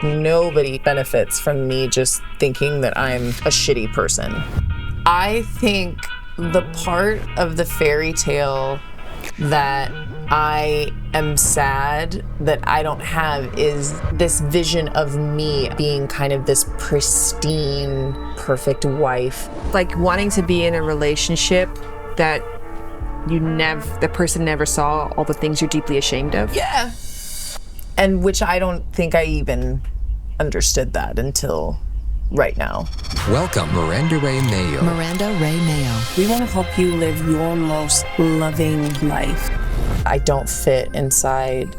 Nobody benefits from me just thinking that I'm a shitty person. I think the part of the fairy tale that I am sad that I don't have is this vision of me being kind of this pristine, perfect wife. Like wanting to be in a relationship that the person never saw all the things you're deeply ashamed of. Yeah. And which I don't think I even understood that until right now. Welcome, Miranda Rae Mayo. Miranda Rae Mayo. We want to help you live your most loving life. I don't fit inside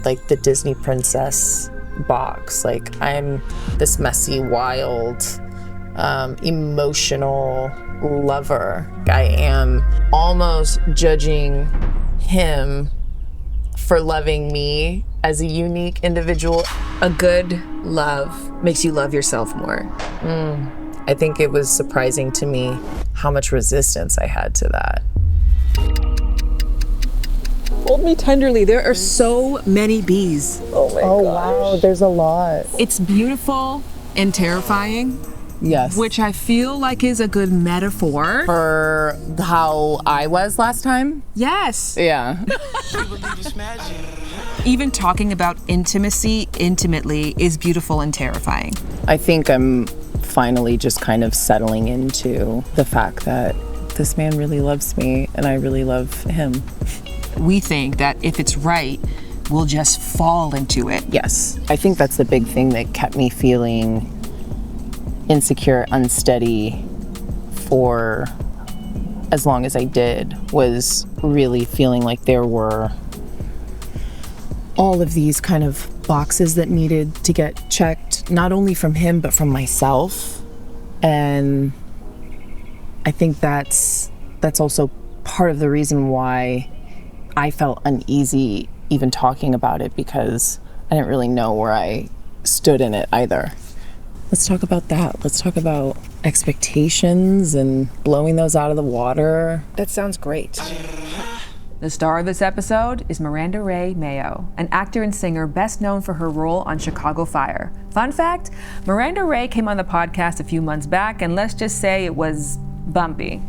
like the Disney princess box. Like I'm this messy, wild, emotional lover. I am almost judging him for loving me as a unique individual. A good love makes you love yourself more. I think it was surprising to me how much resistance I had to that. Hold me tenderly. There are so many bees. Oh wow, there's a lot. It's beautiful and terrifying. Yes. Which I feel like is a good metaphor For how I was last time? Yes. Yeah. Even talking about intimacy intimately is beautiful and terrifying. I think I'm finally just kind of settling into the fact that this man really loves me and I really love him. We think that if it's right, we'll just fall into it. Yes. I think that's the big thing that kept me feeling insecure, unsteady for as long as I did, was really feeling like there were all of these kind of boxes that needed to get checked, not only from him, but from myself. And I think that's also part of the reason why I felt uneasy even talking about it, because I didn't really know where I stood in it either. Let's talk about that. Let's talk about expectations and blowing those out of the water. That sounds great. The star of this episode is Miranda Rae Mayo, an actor and singer best known for her role on Chicago Fire. Fun fact, Miranda Rae came on the podcast a few months back, and let's just say it was bumpy.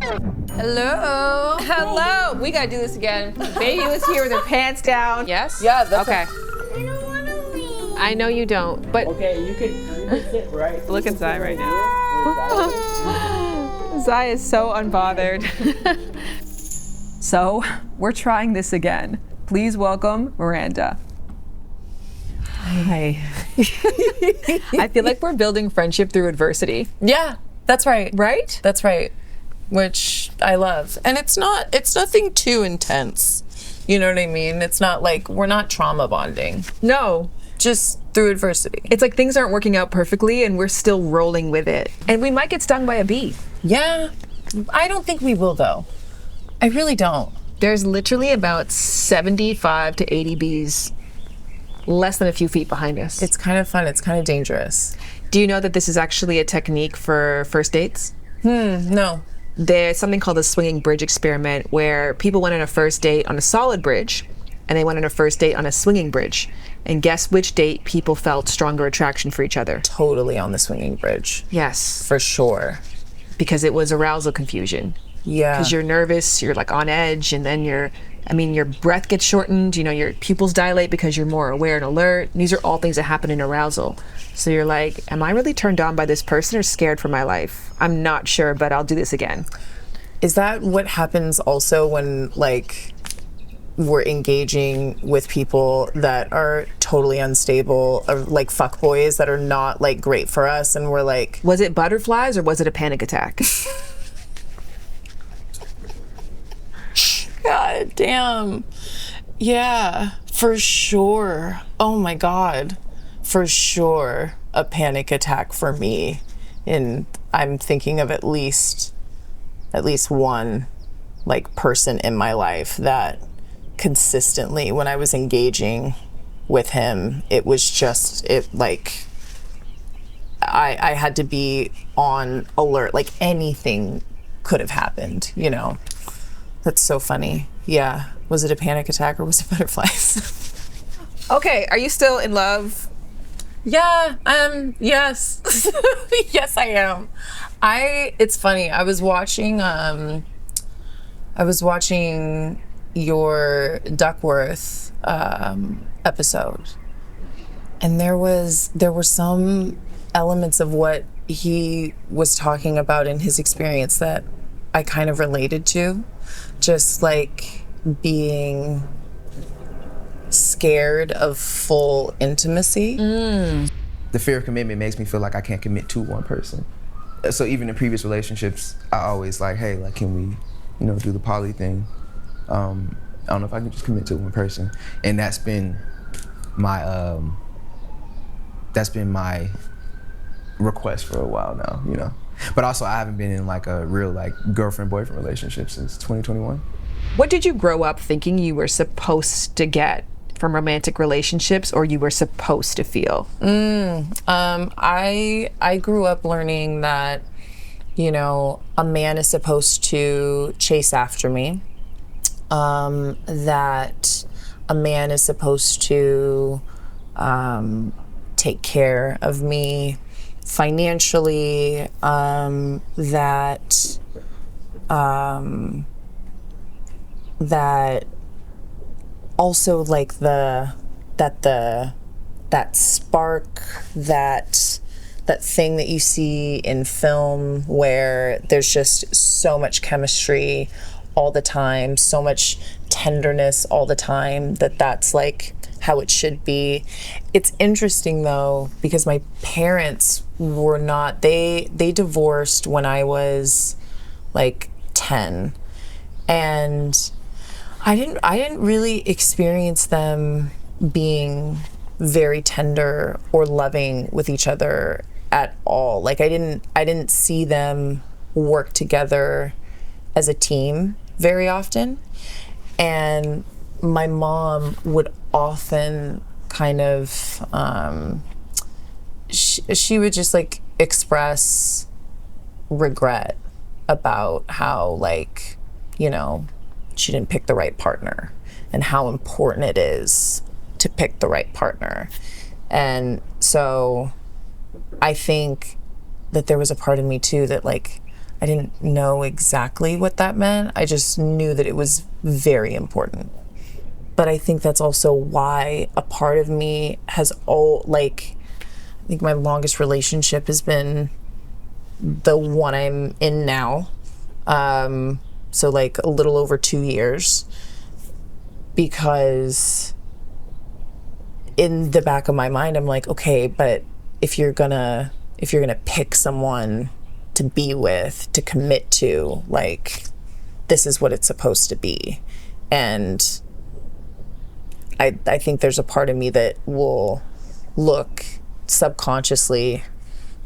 Hello. Hello. We gotta do this again. Baby was here with her pants down. Yes? Yeah, that's okay. I don't want to leave. I know you don't, but Okay, you can sit right. look at Zai right now. Zai is so unbothered. So, we're trying this again. Please welcome Miranda. Hi. I feel like we're building friendship through adversity. Yeah, that's right. Right? That's right. Which I love. And it's nothing too intense. You know what I mean? It's not like, we're not trauma bonding. No. Just through adversity. It's like things aren't working out perfectly and we're still rolling with it. And we might get stung by a bee. Yeah. I don't think we will, though. I really don't. There's literally about 75 to 80 bees less than a few feet behind us. It's kind of fun. It's kind of dangerous. Do you know that this is actually a technique for first dates? No. There's something called the swinging bridge experiment where people went on a first date on a solid bridge and they went on a first date on a swinging bridge. And guess which date people felt stronger attraction for each other? Totally on the swinging bridge. Yes. For sure. Because it was arousal confusion. Yeah. Because you're nervous, you're like on edge, and then your breath gets shortened, you know, your pupils dilate because you're more aware and alert. These are all things that happen in arousal. So you're like, am I really turned on by this person or scared for my life? I'm not sure, but I'll do this again. Is that what happens also when, like, we're engaging with people that are totally unstable, or like fuckboys that are not, like, great for us, and we're like... Was it butterflies or was it a panic attack? God damn. Yeah, for sure. Oh my God. For sure a panic attack for me. And I'm thinking of at least one like person in my life that consistently, when I was engaging with him, it was just, I had to be on alert, like anything could have happened, you know. That's so funny. Yeah. Was it a panic attack or was it butterflies? Okay, are you still in love Yeah, yes. Yes, I am. It's funny. I was watching your Duckworth episode, and there were some elements of what he was talking about in his experience that I kind of related to, just like being scared of full intimacy. The fear of commitment makes me feel like I can't commit to one person. So even in previous relationships, I always like, hey, like, can we, do the poly thing? I don't know if I can just commit to one person. And that's been my request for a while now, But also I haven't been in like a real like girlfriend-boyfriend relationship since 2021. What did you grow up thinking you were supposed to get from romantic relationships, or you were supposed to feel? I grew up learning that, a man is supposed to chase after me, that a man is supposed to take care of me financially, that also like that spark, that thing that you see in film where there's just so much chemistry all the time, so much tenderness all the time, that's like how it should be. It's interesting though, because my parents were not, they divorced when I was like 10, and I didn't really experience them being very tender or loving with each other at all. Like I didn't see them work together as a team very often. And my mom would often kind of she would just like express regret about how, like, she didn't pick the right partner and how important it is to pick the right partner. And so I think that there was a part of me too that, like, I didn't know exactly what that meant. I just knew that it was very important. But I think that's also why a part of me has I think my longest relationship has been the one I'm in now. So like a little over 2 years, because in the back of my mind, I'm like, okay, but if you're gonna pick someone to be with, to commit to, like, this is what it's supposed to be. And I think there's a part of me that will look subconsciously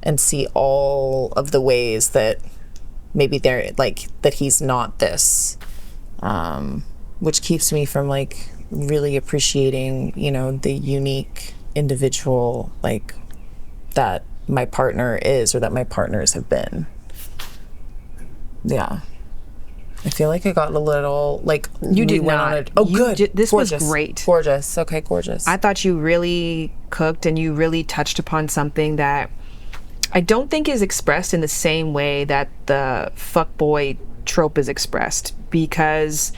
and see all of the ways that maybe they're like, that he's not this, which keeps me from like really appreciating, the unique individual, like, that my partner is, or that my partners have been. Yeah. I feel like I got a little, like, You did not. Oh, You good. This Gorgeous. was great. Gorgeous. Okay, gorgeous. I thought you really cooked, and you really touched upon something that I don't think is expressed in the same way that the fuckboy trope is expressed, because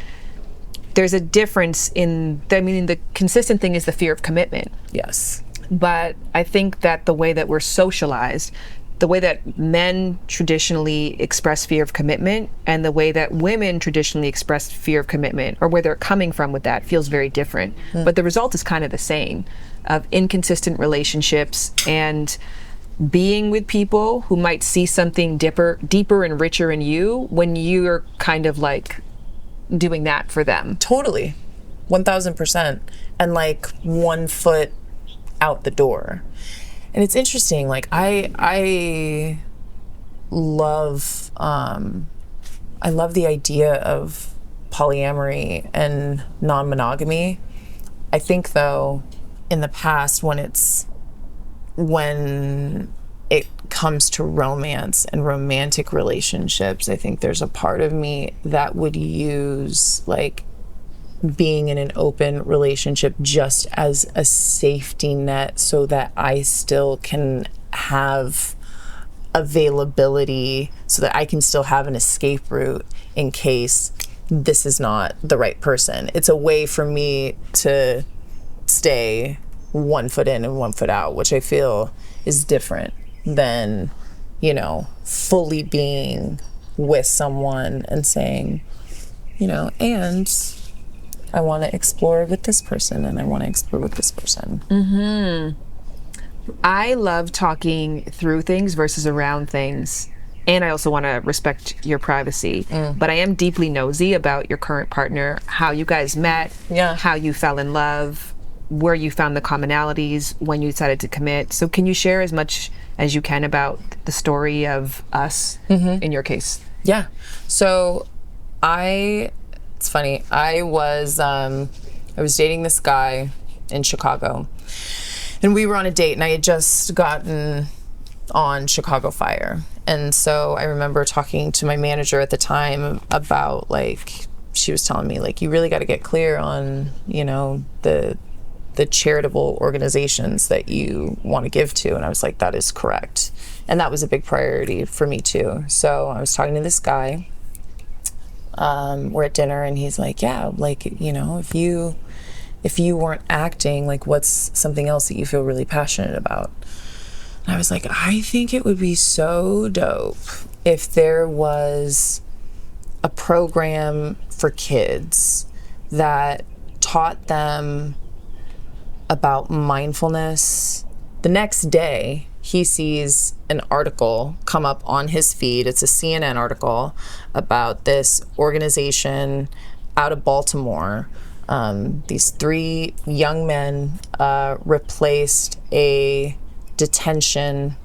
there's a difference the consistent thing is the fear of commitment. Yes. But I think that the way that we're socialized, the way that men traditionally express fear of commitment and the way that women traditionally express fear of commitment, or where they're coming from with that, feels very different. But the result is kind of the same, of inconsistent relationships and being with people who might see something deeper and richer in you when you're kind of like doing that for them. Totally. 1000%. And like 1 foot out the door. And it's interesting, like I love the idea of polyamory and non-monogamy. I think though, in the past, when it comes to romance and romantic relationships, I think there's a part of me that would use like being in an open relationship just as a safety net so that I still can have availability, so that I can still have an escape route in case this is not the right person. It's a way for me to stay 1 foot in and 1 foot out, which I feel is different than, you know, fully being with someone and saying, you know, and I want to explore with this person and I want to explore with this person. I love talking through things versus around things. And I also want to respect your privacy. But I am deeply nosy about your current partner, how you guys met, how you fell in love, where you found the commonalities, when you decided to commit. So can you share as much as you can about the story of us in your case? Yeah. So it's funny. I was dating this guy in Chicago, and we were on a date, and I had just gotten on Chicago Fire. And so I remember talking to my manager at the time about, like, she was telling me, like, you really got to get clear on, you know, the charitable organizations that you want to give to. And I was like, that is correct. And that was a big priority for me too. So I was talking to this guy, we're at dinner, and he's like, yeah, like, you know, if you weren't acting, like, what's something else that you feel really passionate about? And I was like, I think it would be so dope if there was a program for kids that taught them about mindfulness. The next day, he sees an article come up on his feed. It's a CNN article about this organization out of Baltimore. These 3 young men replaced a detention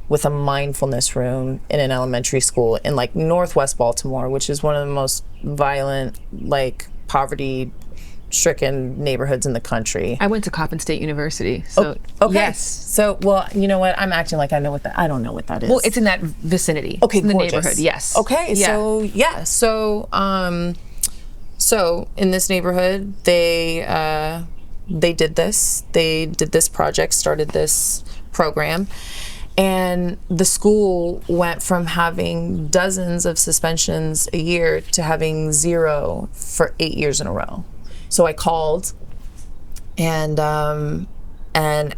with a mindfulness room in an elementary school in, like, Northwest Baltimore, which is one of the most violent, like, poverty-stricken neighborhoods in the country. I went to Coppin State University, so okay. yes. So, well, you know what? I'm acting like I know what that. I don't know what that is. Well, it's in that vicinity. Okay, in the gorgeous. neighborhood. Yes. Okay, Yeah. So in this neighborhood, they did this. They did this project, started this program, and the school went from having dozens of suspensions a year to having 0 for 8 years in a row. So I called and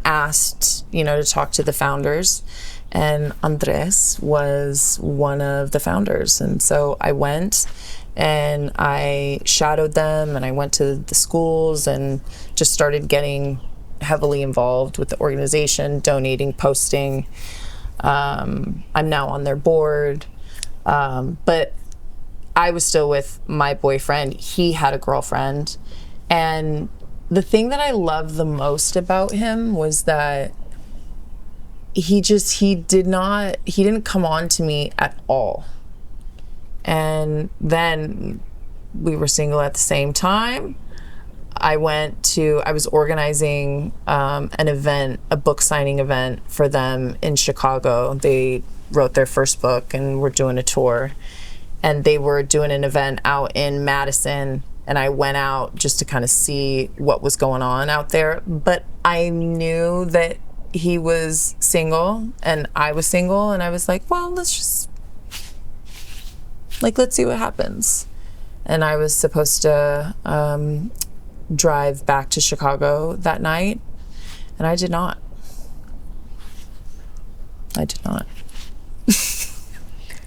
asked, you know, to talk to the founders, and Andres was one of the founders. And so I went and I shadowed them, and I went to the schools and just started getting heavily involved with the organization, donating, posting. I'm now on their board, but I was still with my boyfriend. He had a girlfriend, and the thing that I loved the most about him was that he didn't come on to me at all. And then we were single at the same time. I was organizing an event, a book signing event for them in Chicago. They wrote their first book and were doing a tour. And they were doing an event out in Madison. And I went out just to kind of see what was going on out there. But I knew that he was single and I was single. And I was like, well, let's see what happens. And I was supposed to drive back to Chicago that night, and I did not.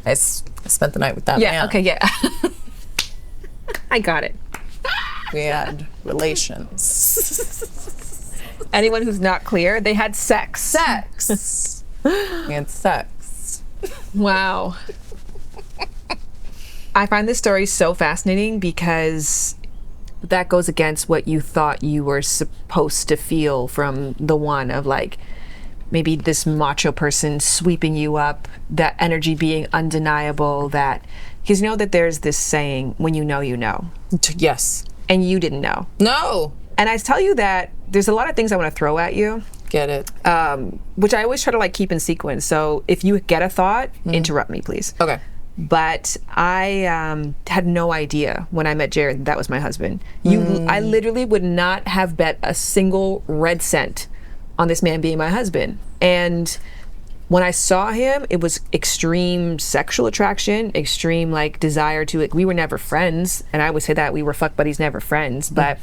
I spent the night with that man. Yeah, okay, yeah. I got it. We had relations. Anyone who's not clear, they had sex. We had sex. Wow. I find this story so fascinating because that goes against what you thought you were supposed to feel from the one, of like maybe this macho person sweeping you up, that energy being undeniable, that, because you know that there's this saying, when you know, you know. Yes. And you didn't know. No. And I tell you that there's a lot of things I want to throw at you. Get it. Which I always try to, like, keep in sequence. So if you get a thought, interrupt me, please. Okay. But I had no idea when I met Jared that was my husband. I literally would not have bet a single red cent on this man being my husband. And when I saw him, it was extreme sexual attraction, extreme like desire to, like, we were never friends. And I would say that we were fuck buddies, never friends. But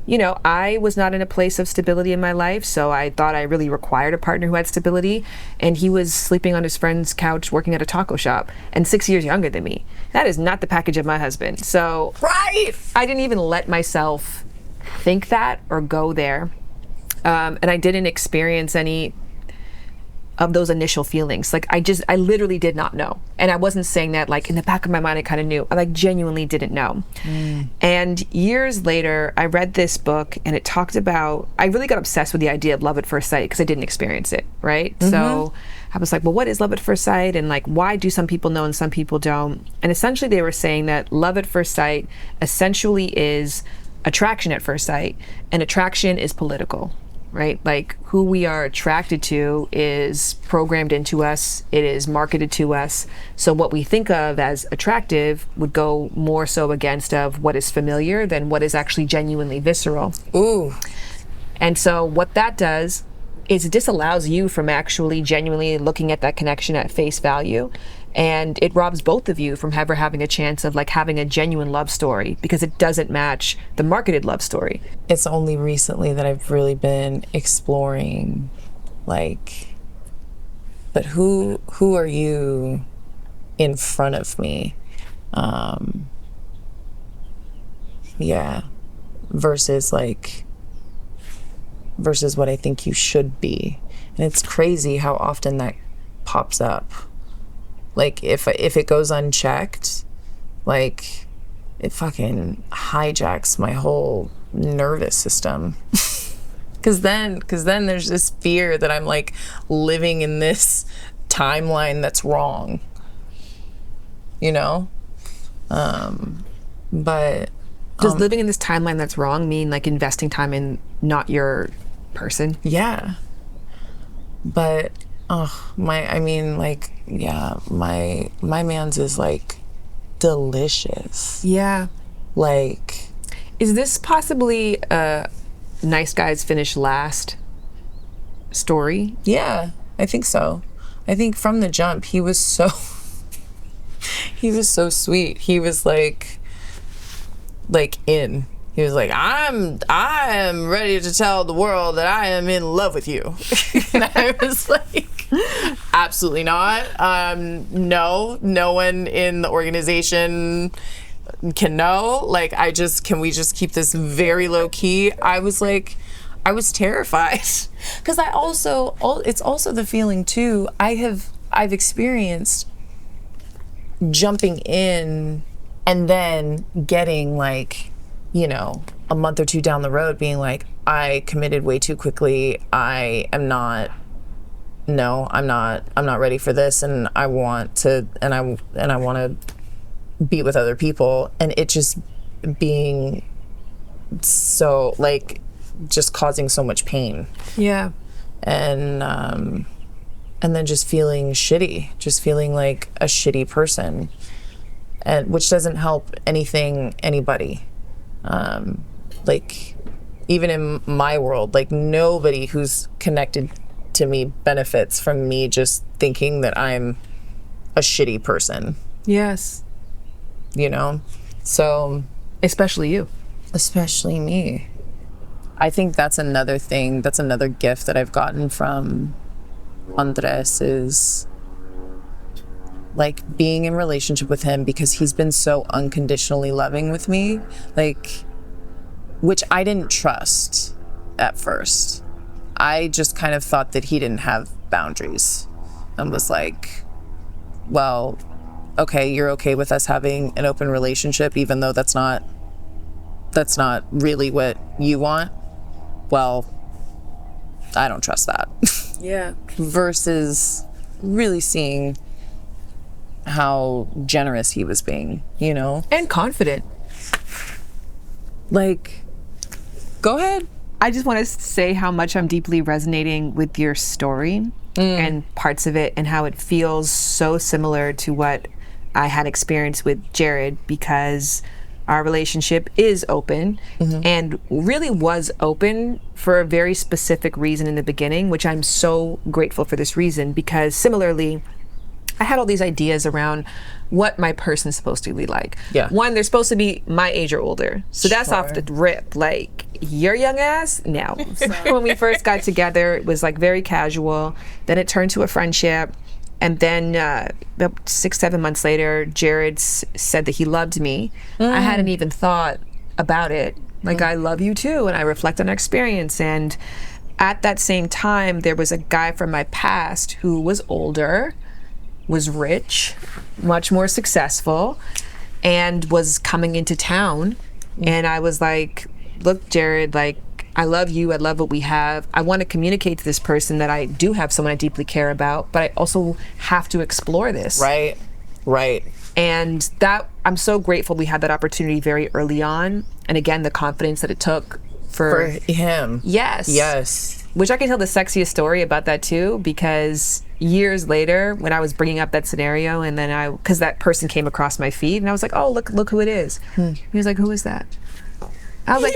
you know, I was not in a place of stability in my life, so I thought I really required a partner who had stability, and he was sleeping on his friend's couch working at a taco shop and 6 years younger than me. That is not the package of my husband. So I didn't even let myself think that or go there. And I didn't experience any of those initial feelings. Like I literally did not know. And I wasn't saying that like in the back of my mind I kind of knew. I like genuinely didn't know. And years later, I read this book and it talked about, I really got obsessed with the idea of love at first sight because I didn't experience it, right? So I was like, well, what is love at first sight? And like, why do some people know and some people don't? And essentially they were saying that love at first sight essentially is attraction at first sight, and attraction is political. Right? Like who we are attracted to is programmed into us. It is marketed to us. So what we think of as attractive would go more so against of what is familiar than what is actually genuinely visceral. Ooh. And so what that does is it disallows you from actually genuinely looking at that connection at face value. And it robs both of you from ever having a chance of like having a genuine love story because it doesn't match the marketed love story. It's only recently that I've really been exploring, like, but who are you in front of me? Versus what I think you should be. And it's crazy how often that pops up. Like if it goes unchecked, like it fucking hijacks my whole nervous system. Cause then there's this fear that I'm like living in this timeline that's wrong, you know? But does living in this timeline that's wrong mean like investing time in not your person? Yeah. But my man's is like delicious. Yeah. Like, is this possibly a nice guys finish last story? Yeah, I think so. I think from the jump he was so sweet. He was like in. He was like, I am ready to tell the world that I am in love with you. And I was like, absolutely not. No one in the organization can know. Like, can we just keep this very low key? I was terrified. Because it's also the feeling too, I've experienced jumping in and then getting like, you know, a month or two down the road being like, I committed way too quickly. I'm not ready for this, and I want to be with other people, and it just being so like just causing so much pain. Yeah. And then just feeling shitty, just feeling like a shitty person, and which doesn't help anybody. Like even in my world, like nobody who's connected to me benefits from me just thinking that I'm a shitty person. Yes. You know? So especially you. Especially me. I think that's another thing, that's another gift that I've gotten from Andres is like being in relationship with him because he's been so unconditionally loving with me, like, which I didn't trust at first. I just kind of thought that he didn't have boundaries and was like, well, okay, you're okay with us having an open relationship even though that's not really what you want. Well, I don't trust that. Yeah. Versus really seeing how generous he was being, you know? And confident. Like, go ahead. I just want to say how much I'm deeply resonating with your story and parts of it and how it feels so similar to what I had experience with Jared, because our relationship is open and really was open for a very specific reason in the beginning, which I'm so grateful for this reason, because similarly, I had all these ideas around what my person's supposed to be like. Yeah. One, they're supposed to be my age or older. So that's off the rip. Like, your young ass? No. So when we first got together, it was like very casual. Then it turned to a friendship. And then about 6-7 months later, Jared said that he loved me. I hadn't even thought about it. Like, I love you too. And I reflect on our experience. And at that same time, there was a guy from my past who was older, was rich, much more successful, and was coming into town. And I was like, look, Jared, like, I love you. I love what we have. I want to communicate to this person that I do have someone I deeply care about, but I also have to explore this. Right. And that, I'm so grateful we had that opportunity very early on. And again, the confidence that it took For him. Yes. Which I can tell the sexiest story about that too, because years later, when I was bringing up that scenario, and then because that person came across my feed, and I was like, oh, look who it is. He was like, who is that? I was like,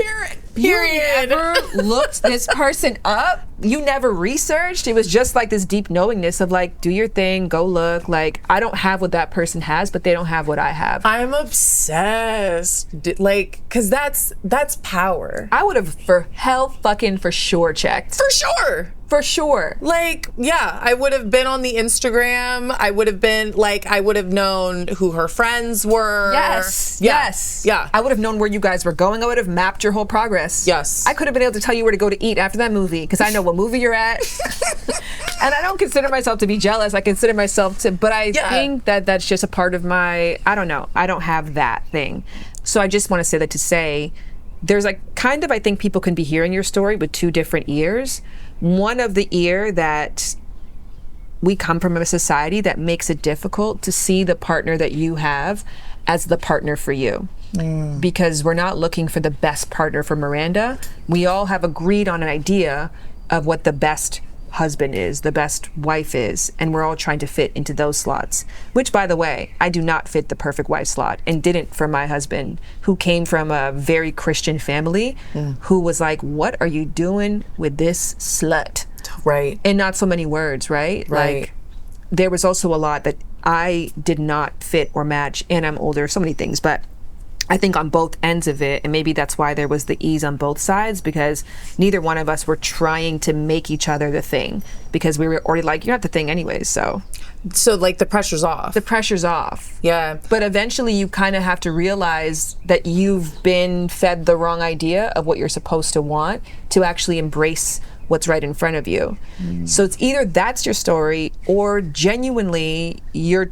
Period. You never looked this person up? You never researched? It was just like this deep knowingness of like, do your thing, go look. Like, I don't have what that person has, but they don't have what I have. I'm obsessed. Like, cause that's power. I would have for sure checked. For sure. Like, yeah, I would have been on the Instagram. I would have known who her friends were. Yes. Yeah. I would have known where you guys were going. I would have mapped your whole progress. Yes. I could have been able to tell you where to go to eat after that movie, because I know what movie you're at. And I don't consider myself to be jealous. I consider myself to, but I think that that's just a part of my, I don't know. I don't have that thing. So I just want to say that to say, there's like kind of, I think people can be hearing your story with two different ears. One of the ear that we come from a society that makes it difficult to see the partner that you have as the partner for you. Because we're not looking for the best partner for Miranda. We all have agreed on an idea of what the best husband is, the best wife is, and we're all trying to fit into those slots. Which, by the way, I do not fit the perfect wife slot, and didn't for my husband, who came from a very Christian family, who was like, what are you doing with this slut? Right. In not so many words, right? Like, there was also a lot that I did not fit or match, and I'm older, so many things, but I think on both ends of it, and maybe that's why there was the ease on both sides, because neither one of us were trying to make each other the thing, because we were already like, you're not the thing anyways, so like the pressure's off. the pressure's off. Yeah. But eventually you kind of have to realize that you've been fed the wrong idea of what you're supposed to want to actually embrace what's right in front of you. So it's either that's your story, or genuinely you're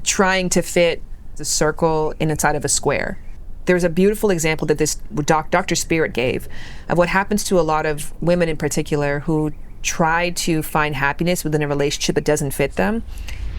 trying to fit the circle inside of a square. There's a beautiful example that this Dr. Spirit gave of what happens to a lot of women in particular who try to find happiness within a relationship that doesn't fit them.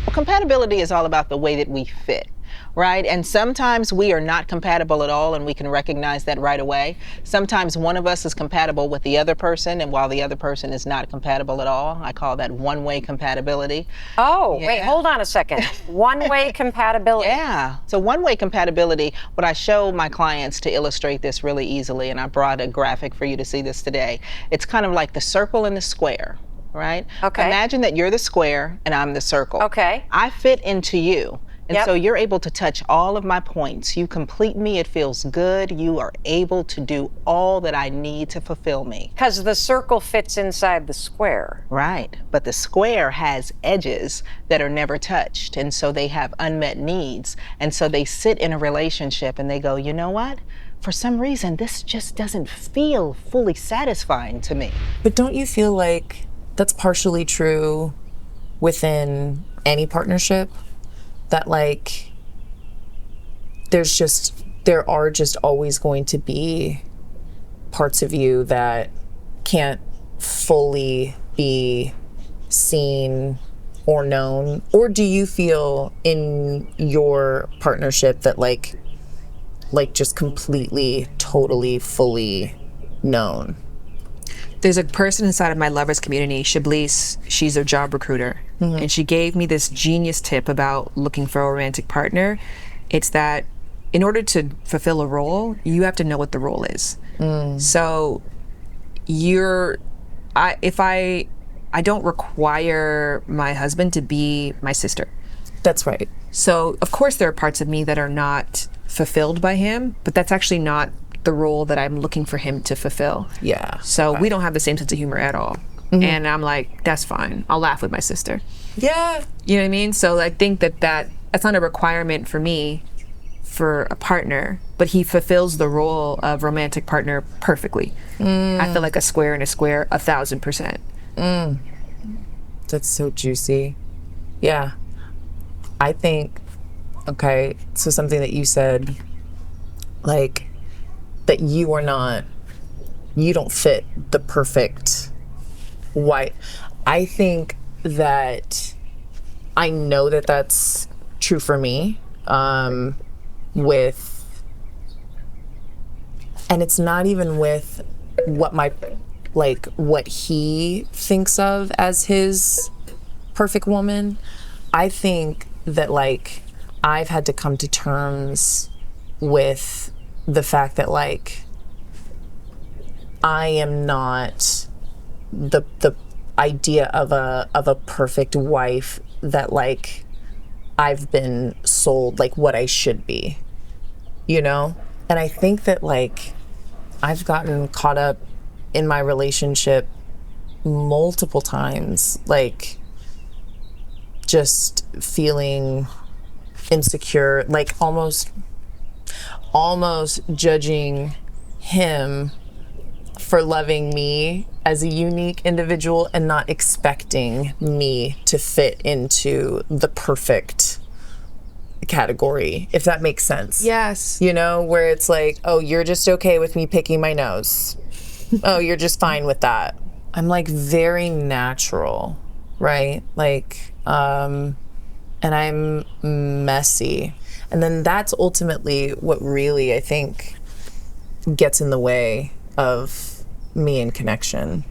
Well, compatibility is all about the way that we fit, right? And sometimes we are not compatible at all, and we can recognize that right away. Sometimes one of us is compatible with the other person, and while the other person is not compatible at all. I call that one-way compatibility. Oh, wait, hold on a second. One-way compatibility. Yeah. So one-way compatibility, what I show my clients to illustrate this really easily, and I brought a graphic for you to see this today. It's kind of like the circle and the square, right? Okay. Imagine that you're the square and I'm the circle. Okay. I fit into you. And Yep. so you're able to touch all of my points. You complete me. It feels good. You are able to do all that I need to fulfill me. Because the circle fits inside the square. Right. But the square has edges that are never touched. And so they have unmet needs. And so they sit in a relationship and they go, you know what? For some reason, this just doesn't feel fully satisfying to me. But don't you feel like that's partially true within any partnership? That like there are just always going to be parts of you that can't fully be seen or known? Or do you feel in your partnership that like just completely, totally, fully known? there's a person inside of my lovers community, Shablis. She's a job recruiter, and she gave me this genius tip about looking for a romantic partner. It's that in order to fulfill a role, you have to know what the role is. So I don't require my husband to be my sister. That's right. So of course there are parts of me that are not fulfilled by him, but that's actually not the role that I'm looking for him to fulfill. Yeah. So we don't have the same sense of humor at all. And I'm like, that's fine. I'll laugh with my sister. Yeah. You know what I mean? So I think that's not a requirement for me for a partner, but he fulfills the role of romantic partner perfectly. I feel like a square in a square 1,000%. That's so juicy. Yeah. I think, okay, so something that you said, like, that you don't fit the perfect wife. I think that I know that that's true for me, and it's not even with what he thinks of as his perfect woman. I think that like I've had to come to terms with the fact that like I am not the idea of a perfect wife that like I've been sold like what I should be, you know? And I think that like I've gotten caught up in my relationship multiple times, like just feeling insecure, like almost judging him for loving me as a unique individual and not expecting me to fit into the perfect category, if that makes sense. Yes. You know, where it's like, oh, you're just okay with me picking my nose. Oh, you're just fine with that. I'm like very natural, right? Like, and I'm messy. And then that's ultimately what really, I think, gets in the way of me and connection,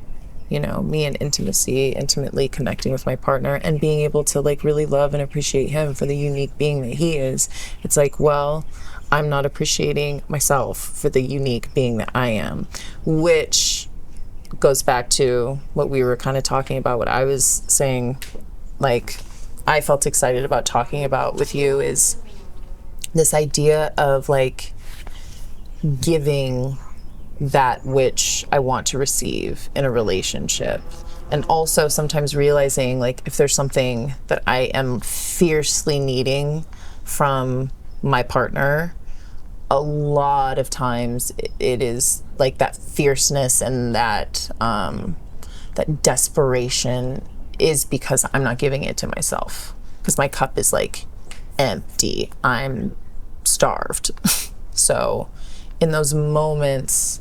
you know, me and intimately connecting with my partner and being able to like really love and appreciate him for the unique being that he is. It's like, well, I'm not appreciating myself for the unique being that I am, which goes back to what we were kind of talking about, what I was saying, like, I felt excited about talking about with you is this idea of like giving that which I want to receive in a relationship. And also sometimes realizing like if there's something that I am fiercely needing from my partner, a lot of times it is like that fierceness and that desperation is because I'm not giving it to myself, because my cup is like empty. I'm starved. So in those moments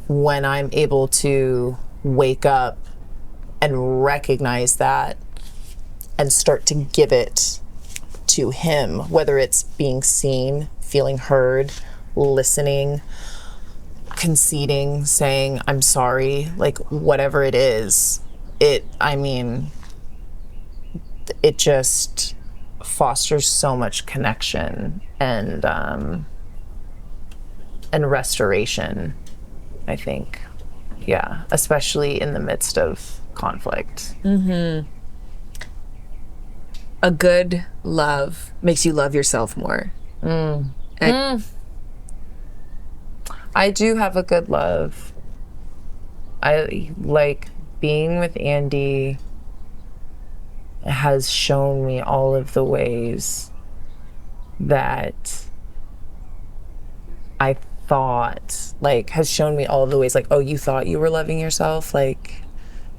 when I'm able to wake up and recognize that and start to give it to him, whether it's being seen, feeling heard, listening, conceding, saying I'm sorry, like whatever it is, it just fosters so much connection and restoration, I think. Yeah, especially in the midst of conflict. Mm-hmm. A good love makes you love yourself more. I do have a good love. I like being with Andy has shown me all of the ways that I thought, like, has shown me all of the ways, like, oh, you thought you were loving yourself? Like,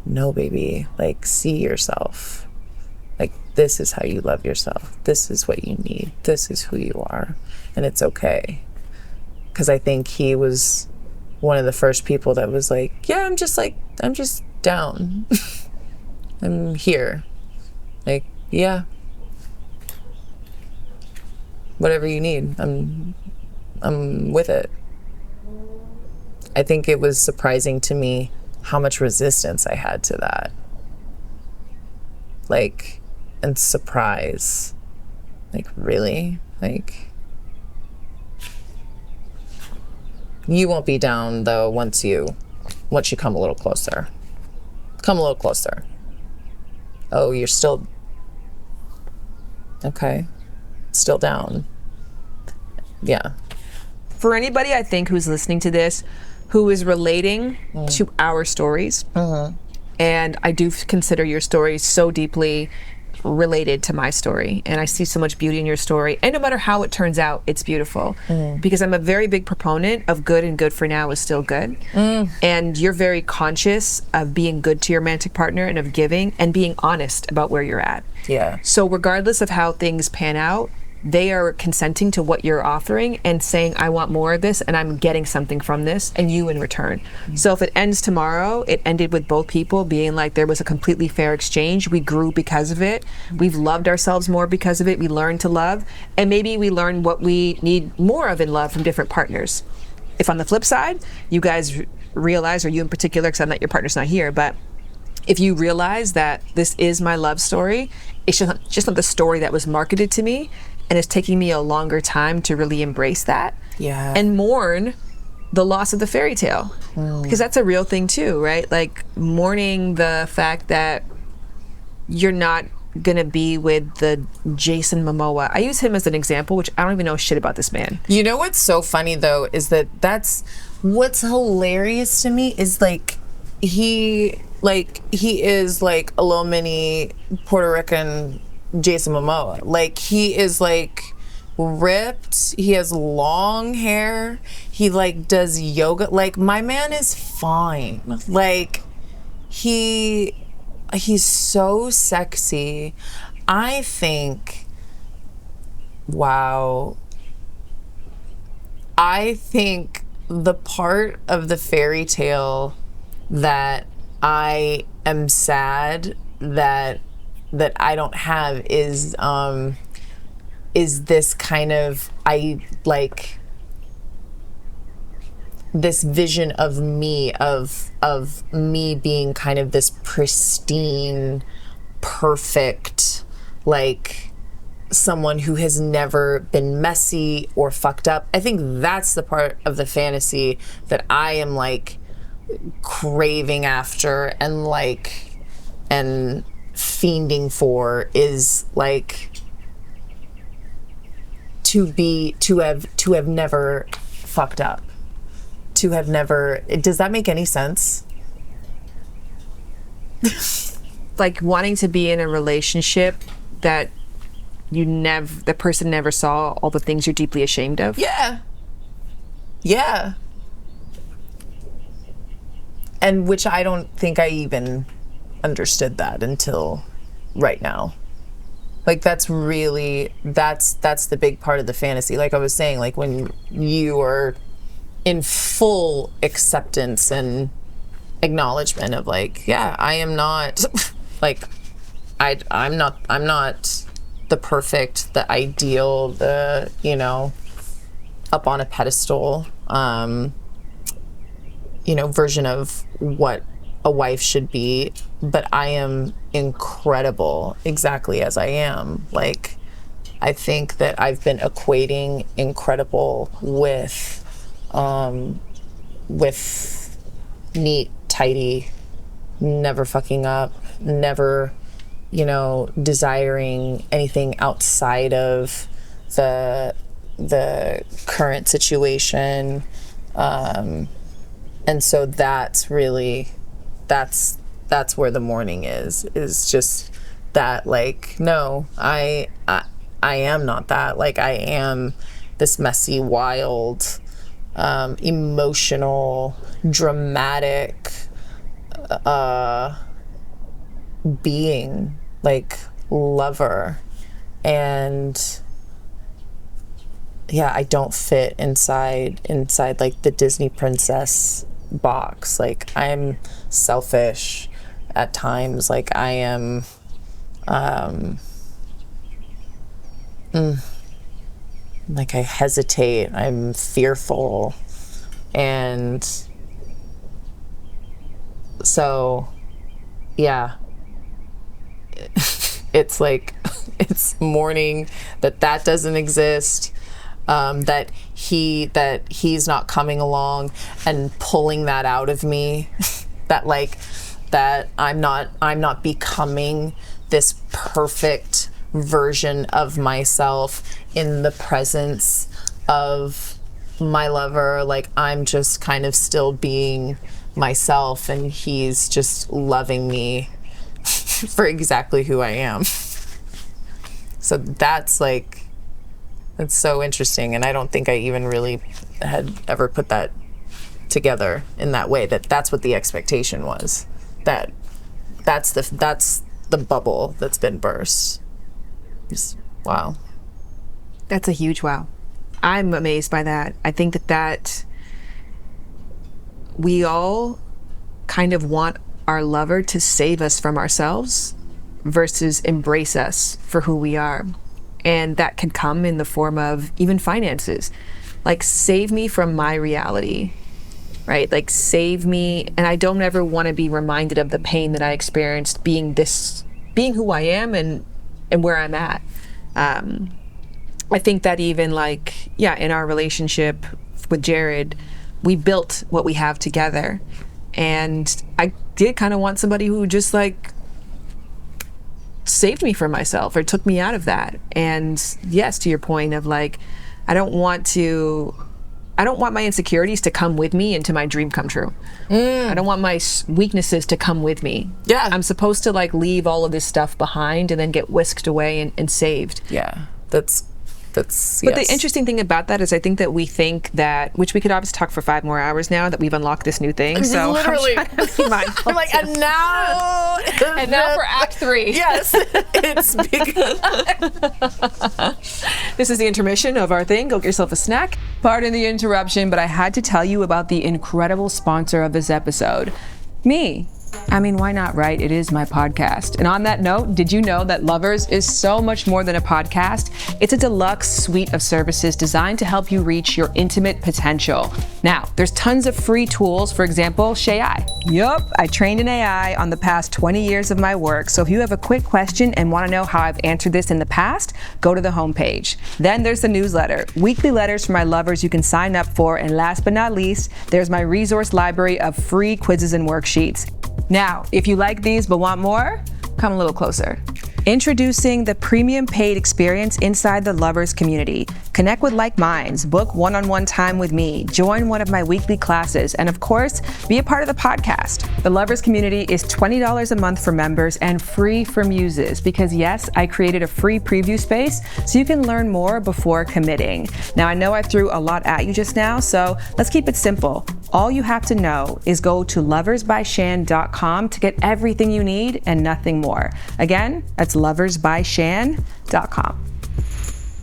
no, baby. Like, see yourself. Like, this is how you love yourself. This is what you need. This is who you are. And it's okay. Because I think he was one of the first people that was like, yeah, I'm just down. I'm here. Like, yeah. Whatever you need, I'm with it. I think it was surprising to me how much resistance I had to that. Like, and surprise. Like, really? Like, you won't be down though once you come a little closer. Come a little closer. Oh, you're still, okay. Still down. Yeah. For anybody, I think, who's listening to this, who is relating to our stories, and I do consider your story so deeply related to my story, and I see so much beauty in your story, and no matter how it turns out, it's beautiful, because I'm a very big proponent of good, and good for now is still good, and you're very conscious of being good to your romantic partner and of giving and being honest about where you're at. Yeah. So regardless of how things pan out, they are consenting to what you're offering and saying, I want more of this and I'm getting something from this, and you in return. So if it ends tomorrow, it ended with both people being like, there was a completely fair exchange. We grew because of it. We've loved ourselves more because of it. We learned to love. And maybe we learned what we need more of in love from different partners. If on the flip side, you guys realize, or you in particular, because your partner's not here, but if you realize that this is my love story, it's just not the story that was marketed to me, and it's taking me a longer time to really embrace that and mourn the loss of the fairy tale, because that's a real thing too, right? Like mourning the fact that you're not gonna be with the Jason Momoa. I use him as an example, which I don't even know shit about this man. You know what's so funny though is that's what's hilarious to me is like he is like a little mini Puerto Rican Jason Momoa. Like he is like ripped, he has long hair, he like does yoga. Like my man is fine. Like he's so sexy. I think, wow, I think the part of the fairy tale that I am sad that I don't have is this kind of, I like this vision of me being kind of this pristine, perfect, like someone who has never been messy or fucked up. I think that's the part of the fantasy that I am like craving after and fiending for, is like to have never fucked up, to have never. Does that make any sense? Like wanting to be in a relationship that the person never saw all the things you're deeply ashamed of. Yeah. And which I don't think I even understood that until right now. Like that's the big part of the fantasy. Like I was saying, like when you are in full acceptance and acknowledgement of like, yeah, I am not like I'm not the perfect, the ideal, the, you know, up on a pedestal version of what a wife should be, but I am incredible exactly as I am. Like I think that I've been equating incredible with neat, tidy, never fucking up, never, desiring anything outside of the current situation. And so that's really, that's where the mourning is just that, like, no, I am not that. Like, I am this messy, wild, emotional, dramatic being, like, lover. And yeah, I don't fit inside like the Disney princess box. Like, I'm selfish at times. Like, I am like, I hesitate, I'm fearful, and So, yeah. It's like, it's mourning that doesn't exist, that he's not coming along and pulling that out of me, that I'm not becoming this perfect version of myself in the presence of my lover. Like, I'm just kind of still being myself, and he's just loving me for exactly who I am. So that's so interesting, and I don't think I even really had ever put that together in that way, that's what the expectation was. That's the bubble that's been burst. Just, wow. That's a huge wow. I'm amazed by that. I think that we all kind of want our lover to save us from ourselves versus embrace us for who we are. And that can come in the form of even finances. Like, save me from my reality, right? Like, save me. And I don't ever want to be reminded of the pain that I experienced being who I am and where I'm at. I think that even in our relationship with Jared, we built what we have together. And I did kind of want somebody who just saved me from myself or took me out of that. And yes, to your point of I don't want my insecurities to come with me into my dream come true. I don't want my weaknesses to come with me. Yeah. I'm supposed to leave all of this stuff behind and then get whisked away and saved. Yeah. That's But the interesting thing about that is I think that we think that, which we could obviously talk for 5 more hours now that we've unlocked this new thing. So literally, I'm trying to be mindful. I'm like, and now for Act 3. Yes, it's because this is the intermission of our thing. Go get yourself a snack. Pardon the interruption, but I had to tell you about the incredible sponsor of this episode, me. I mean, why not, right? It is my podcast. And on that note, did you know that Lovers is so much more than a podcast? It's a deluxe suite of services designed to help you reach your intimate potential. Now, there's tons of free tools, for example, Shay. Yup, I trained in AI on the past 20 years of my work, so if you have a quick question and want to know how I've answered this in the past, go to the homepage. Then there's the newsletter, weekly letters for my lovers you can sign up for, and last but not least, there's my resource library of free quizzes and worksheets. Now, if you like these but want more, come a little closer. Introducing the premium paid experience inside the Lovers community. Connect with like minds, book one-on-one time with me, join one of my weekly classes, and of course, be a part of the podcast. The Lovers community is $20 a month for members and free for muses because yes, I created a free preview space so you can learn more before committing. Now, I know I threw a lot at you just now, so let's keep it simple. All you have to know is go to loversbyshan.com to get everything you need and nothing more. Again, that's loversbyshan.com.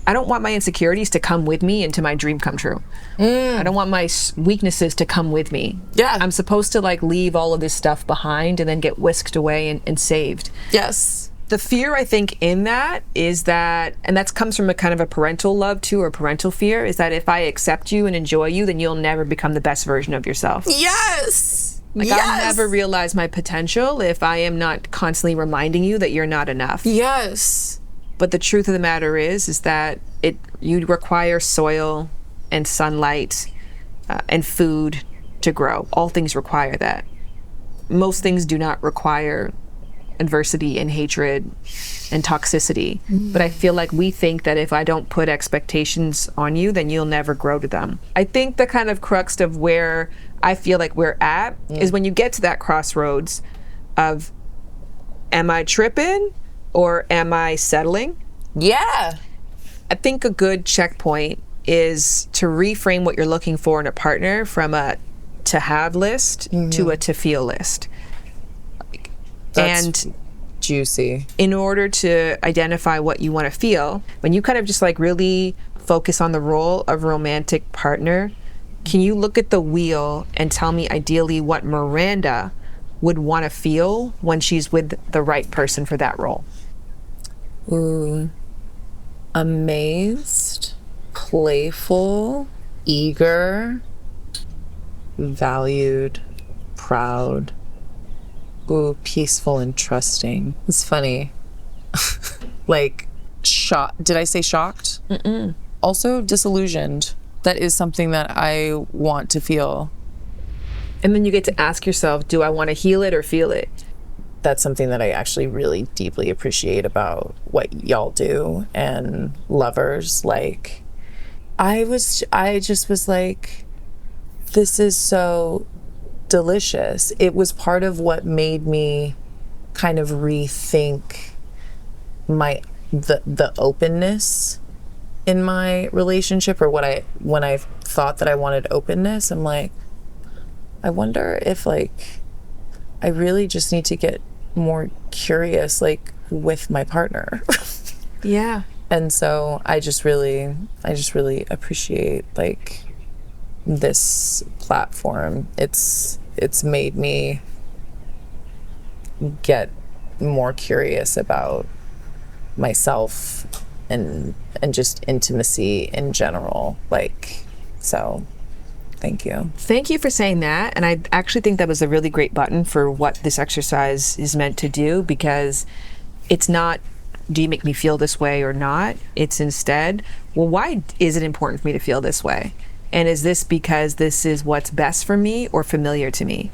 I don't want my insecurities to come with me into my dream come true. I don't want my weaknesses to come with me. Yeah. I'm supposed to leave all of this stuff behind and then get whisked away and saved. Yes. The fear, I think, in that is that, and that comes from a kind of a parental love too, or parental fear, is that if I accept you and enjoy you, then you'll never become the best version of yourself. Yes. I'll never realize my potential if I am not constantly reminding you that you're not enough. Yes. But the truth of the matter is that you require soil and sunlight and food to grow. All things require that. Most things do not require adversity and hatred and toxicity. But I feel like we think that if I don't put expectations on you, then you'll never grow to them. I think the kind of crux of where I feel like we're at is when you get to that crossroads of, am I tripping or am I settling? Yeah. I think a good checkpoint is to reframe what you're looking for in a partner from a to have list to a to feel list. That's and juicy. In order to identify what you want to feel, when you kind of just really focus on the role of romantic partner, can you look at the wheel and tell me ideally what Miranda would want to feel when she's with the right person for that role? Ooh. Amazed, playful, eager, valued, proud, Ooh, peaceful and trusting. It's funny. Like, shocked. Did I say shocked? Mm-mm. Also disillusioned. That is something that I want to feel. And then you get to ask yourself, do I want to heal it or feel it? That's something that I actually really deeply appreciate about what y'all do and lovers. Like, I just was like, this is so delicious. It was part of what made me kind of rethink the openness in my relationship, or when I thought that I wanted openness, I'm like, I wonder if like I really just need to get more curious like with my partner. Yeah. And so I just really appreciate like this platform. It's made me get more curious about myself and just intimacy in general. Like, so thank you. Thank you for saying that. And I actually think that was a really great button for what this exercise is meant to do, because it's not, do you make me feel this way or not? It's instead, well, why is it important for me to feel this way? And is this because this is what's best for me or familiar to me?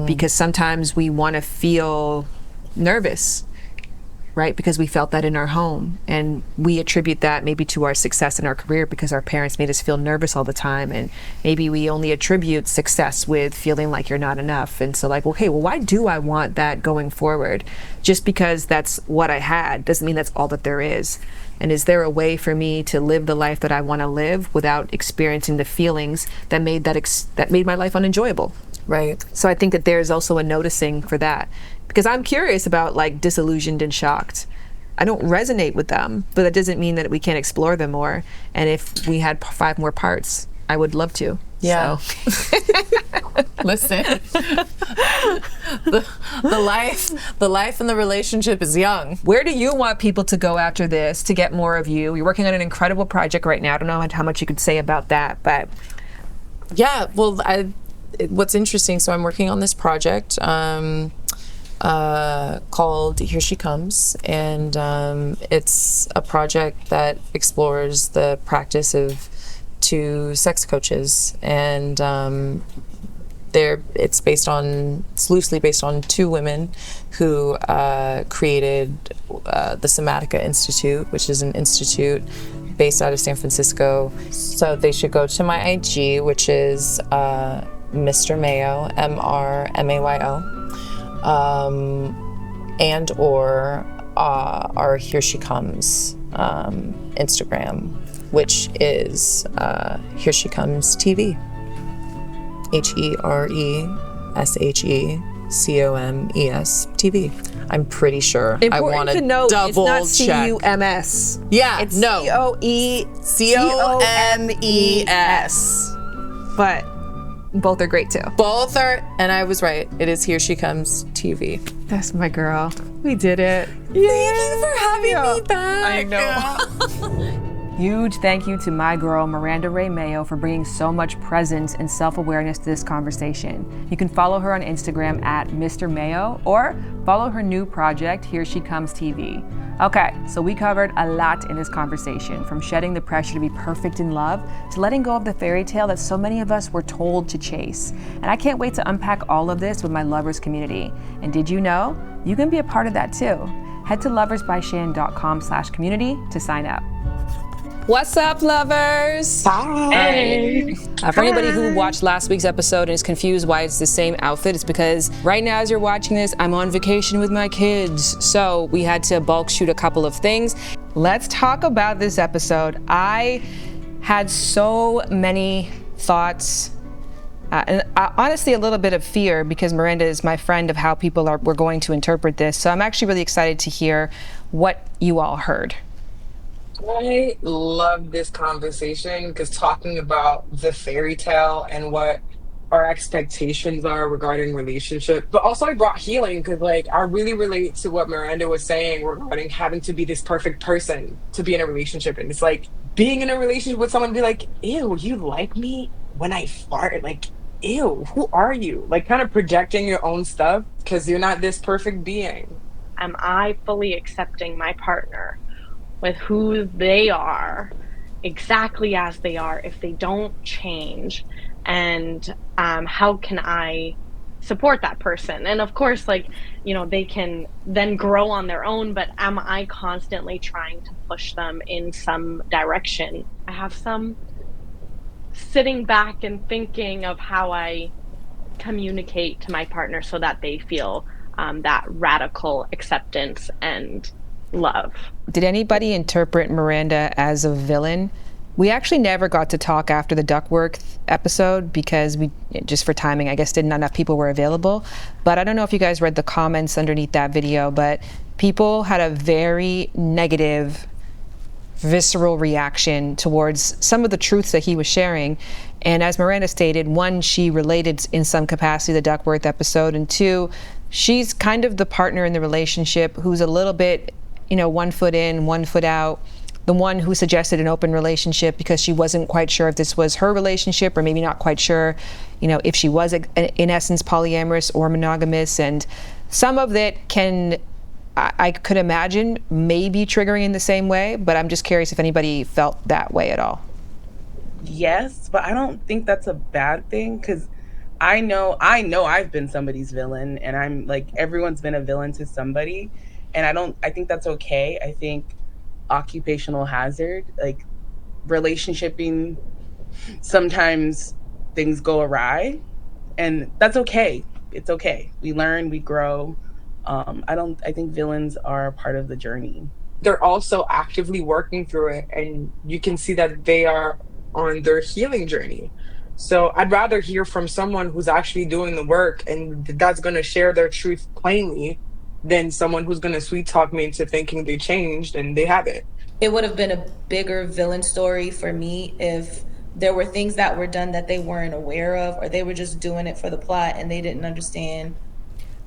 Because sometimes we want to feel nervous, right? Because we felt that in our home, and we attribute that maybe to our success in our career because our parents made us feel nervous all the time. And maybe we only attribute success with feeling like you're not enough. And so like, okay, well, why do I want that going forward? Just because that's what I had doesn't mean that's all that there is. And is there a way for me to live the life that I want to live without experiencing the feelings that made that made my life unenjoyable? Right. So I think that there's also a noticing for that, because I'm curious about like disillusioned and shocked. I don't resonate with them, but that doesn't mean that we can't explore them more. And if we had 5 more parts, I would love to. Yeah. So. Listen, the life and the relationship is young. Where do you want people to go after this to get more of you? You're working on an incredible project right now. I don't know how much you could say about that, but yeah. Well, what's interesting. So I'm working on this project called Here She Comes, and it's a project that explores the practice of 2 sex coaches, and it's loosely based on 2 women who created the Somatica Institute, which is an institute based out of San Francisco. So they should go to my IG, which is Mr. Mayo, MrMayo, and or our Here She Comes Instagram, which is Here She Comes TV. HERESHECOMES TV. I'm pretty sure. important I want to note, double it's not check. CUMS. Yeah, It's no. COMES. But both are great too. Both are, and I was right. It is Here She Comes TV. That's my girl. We did it. Thank you for having me back. I know. Huge thank you to my girl, Miranda Rae Mayo, for bringing so much presence and self-awareness to this conversation. You can follow her on Instagram at Mr. Mayo, or follow her new project, Here She Comes TV. Okay, so we covered a lot in this conversation, from shedding the pressure to be perfect in love to letting go of the fairy tale that so many of us were told to chase. And I can't wait to unpack all of this with my lovers community. And did you know? You can be a part of that too. Head to loversbyshan.com/community to sign up. What's up, lovers? Hey. For anybody who watched last week's episode and is confused why it's the same outfit, it's because right now as you're watching this, I'm on vacation with my kids. So we had to bulk shoot a couple of things. Let's talk about this episode. I had so many thoughts and honestly a little bit of fear, because Miranda is my friend, of how people were going to interpret this. So I'm actually really excited to hear what you all heard. I love this conversation because talking about the fairy tale and what our expectations are regarding relationship, but also I brought healing because like I really relate to what Miranda was saying regarding having to be this perfect person to be in a relationship. And it's like being in a relationship with someone and be like, ew, you like me when I fart? Like, ew, who are you? Like kind of projecting your own stuff because you're not this perfect being. Am I fully accepting my partner with who they are, exactly as they are, if they don't change? And how can I support that person? And of course, like, they can then grow on their own, but am I constantly trying to push them in some direction? I have some sitting back and thinking of how I communicate to my partner so that they feel that radical acceptance and love. Did anybody interpret Miranda as a villain? We actually never got to talk after the Duckworth episode because just for timing, I guess not enough people were available. But I don't know if you guys read the comments underneath that video, but people had a very negative, visceral reaction towards some of the truths that he was sharing. And as Miranda stated, one, she related in some capacity to the Duckworth episode, and two, she's kind of the partner in the relationship who's a little bit, 1 foot in, 1 foot out. The one who suggested an open relationship because she wasn't quite sure if this was her relationship, or maybe not quite sure, if she was in essence polyamorous or monogamous. And some of it I could imagine maybe triggering in the same way, but I'm just curious if anybody felt that way at all. Yes, but I don't think that's a bad thing, because I know I've been somebody's villain, and I'm like, everyone's been a villain to somebody, and I think that's okay. I think occupational hazard, like relationshiping, sometimes things go awry, and that's okay. It's okay. We learn, we grow. I think villains are a part of the journey. They're also actively working through it, and you can see that they are on their healing journey. So I'd rather hear from someone who's actually doing the work and that's going to share their truth plainly than someone who's going to sweet talk me into thinking they changed and they haven't. It would have been a bigger villain story for me if there were things that were done that they weren't aware of, or they were just doing it for the plot and they didn't understand.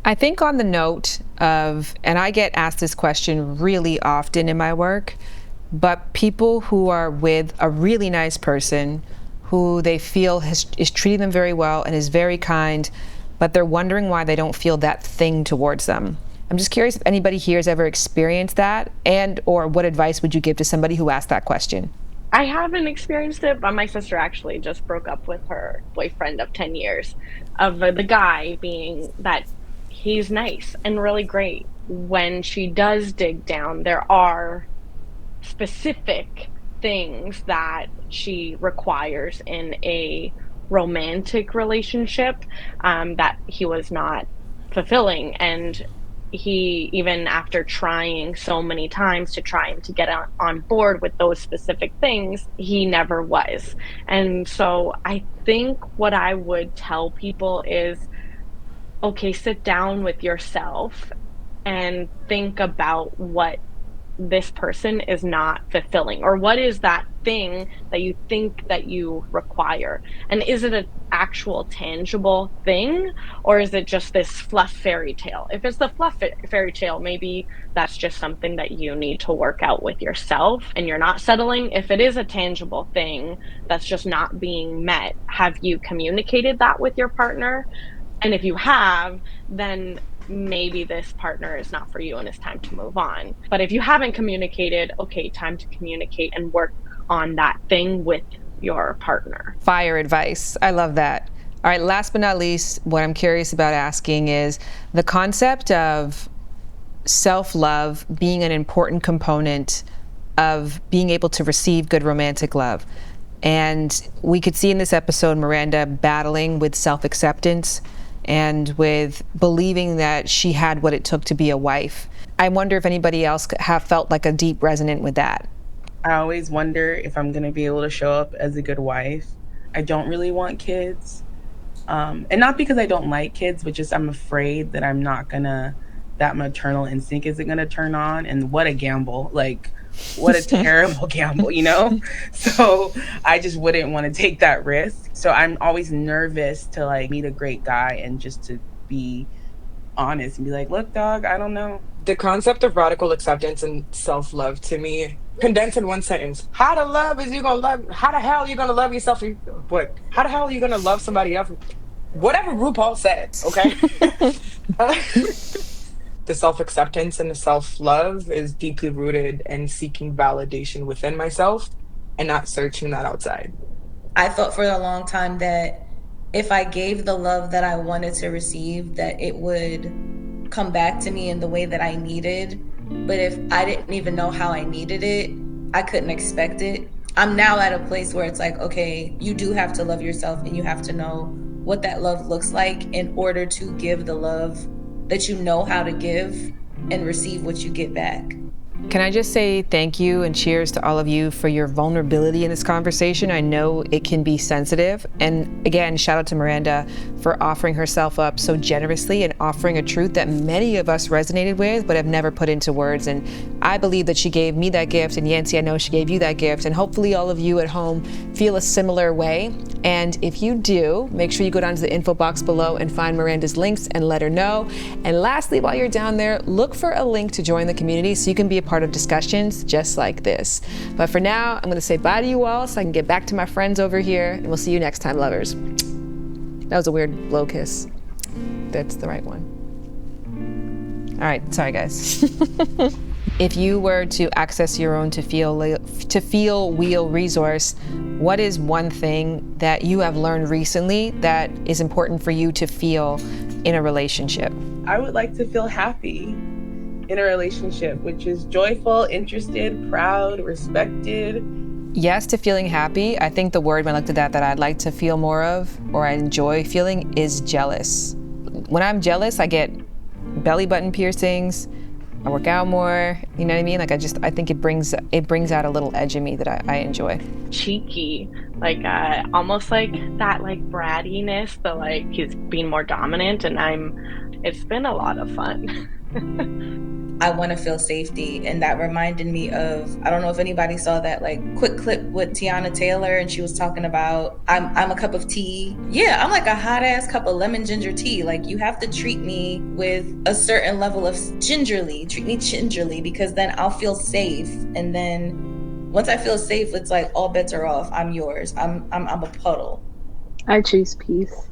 I think on the note of, and I get asked this question really often in my work, but people who are with a really nice person who they feel is treating them very well and is very kind, but they're wondering why they don't feel that thing towards them. I'm just curious if anybody here has ever experienced that, and or what advice would you give to somebody who asked that question? I haven't experienced it, but my sister actually just broke up with her boyfriend of 10 years, of the guy being that he's nice and really great. When she does dig down, there are specific things that she requires in a romantic relationship that he was not fulfilling. And he, even after trying so many times to try him to get on board with those specific things, he never was. And so I think what I would tell people is, okay, sit down with yourself and think about what this person is not fulfilling, or what is that thing that you think that you require, and is it an actual tangible thing, or is it just this fluff fairy tale? If it's the fluff fairy tale, maybe that's just something that you need to work out with yourself and you're not settling. If it is a tangible thing that's just not being met, have you communicated that with your partner? And if you have, then maybe this partner is not for you and it's time to move on. But if you haven't communicated, okay, time to communicate and work on that thing with your partner. Fire advice. I love that. All right, last but not least, what I'm curious about asking is the concept of self-love being an important component of being able to receive good romantic love. And we could see in this episode Miranda battling with self-acceptance and with believing that she had what it took to be a wife. I wonder if anybody else have felt like a deep resonant with that. I always wonder if I'm gonna be able to show up as a good wife. I don't really want kids. And not because I don't like kids, but just I'm afraid that I'm not gonna, that maternal instinct isn't gonna turn on. And what a gamble. Like, what a terrible gamble, you know? So I just wouldn't want to take that risk. So I'm always nervous to like meet a great guy and just to be honest and be like, look, dog, I don't know. The concept of radical acceptance and self-love, to me, condensed in one sentence: how the hell are you gonna love yourself? How the hell are you gonna love somebody else? whatever RuPaul said, okay? The self-acceptance and the self-love is deeply rooted in seeking validation within myself and not searching that outside. I thought for a long time that if I gave the love that I wanted to receive, that it would come back to me in the way that I needed. But if I didn't even know how I needed it, I couldn't expect it. I'm now at a place where it's like, okay, you do have to love yourself and you have to know what that love looks like in order to give the love that you know how to give and receive what you get back. Can I just say thank you and cheers to all of you for your vulnerability in this conversation? I know it can be sensitive. And again, shout out to Miranda for offering herself up so generously and offering a truth that many of us resonated with but have never put into words. And I believe that she gave me that gift, and Yancy, I know she gave you that gift. And hopefully all of you at home feel a similar way. And if you do, make sure you go down to the info box below and find Miranda's links and let her know. And lastly, while you're down there, look for a link to join the community so you can be a part of discussions just like this. But for now, I'm going to say bye to you all so I can get back to my friends over here, and we'll see you next time, lovers. That was a weird blow kiss. That's the right one. All right, sorry guys. If you were to access your own to feel wheel resource, what is one thing that you have learned recently that is important for you to feel in a relationship? I would like to feel happy in a relationship, which is joyful, interested, proud, respected. Yes to feeling happy. I think the word when I looked at that I'd like to feel more of, or I enjoy feeling, is jealous. When I'm jealous, I get belly button piercings, I work out more, you know what I mean? Like I think it brings out a little edge in me that I enjoy. Cheeky, like almost like that, like brattiness, but like he's being more dominant, and it's been a lot of fun. I want to feel safety, and that reminded me of, I don't know if anybody saw that like quick clip with Tiana Taylor, and she was talking about I'm a cup of tea. Yeah, I'm like a hot ass cup of lemon ginger tea. Like, you have to treat me with a certain level of treat me gingerly, because then I'll feel safe. And then once I feel safe, it's like all bets are off. I'm yours. I'm a puddle. I choose peace.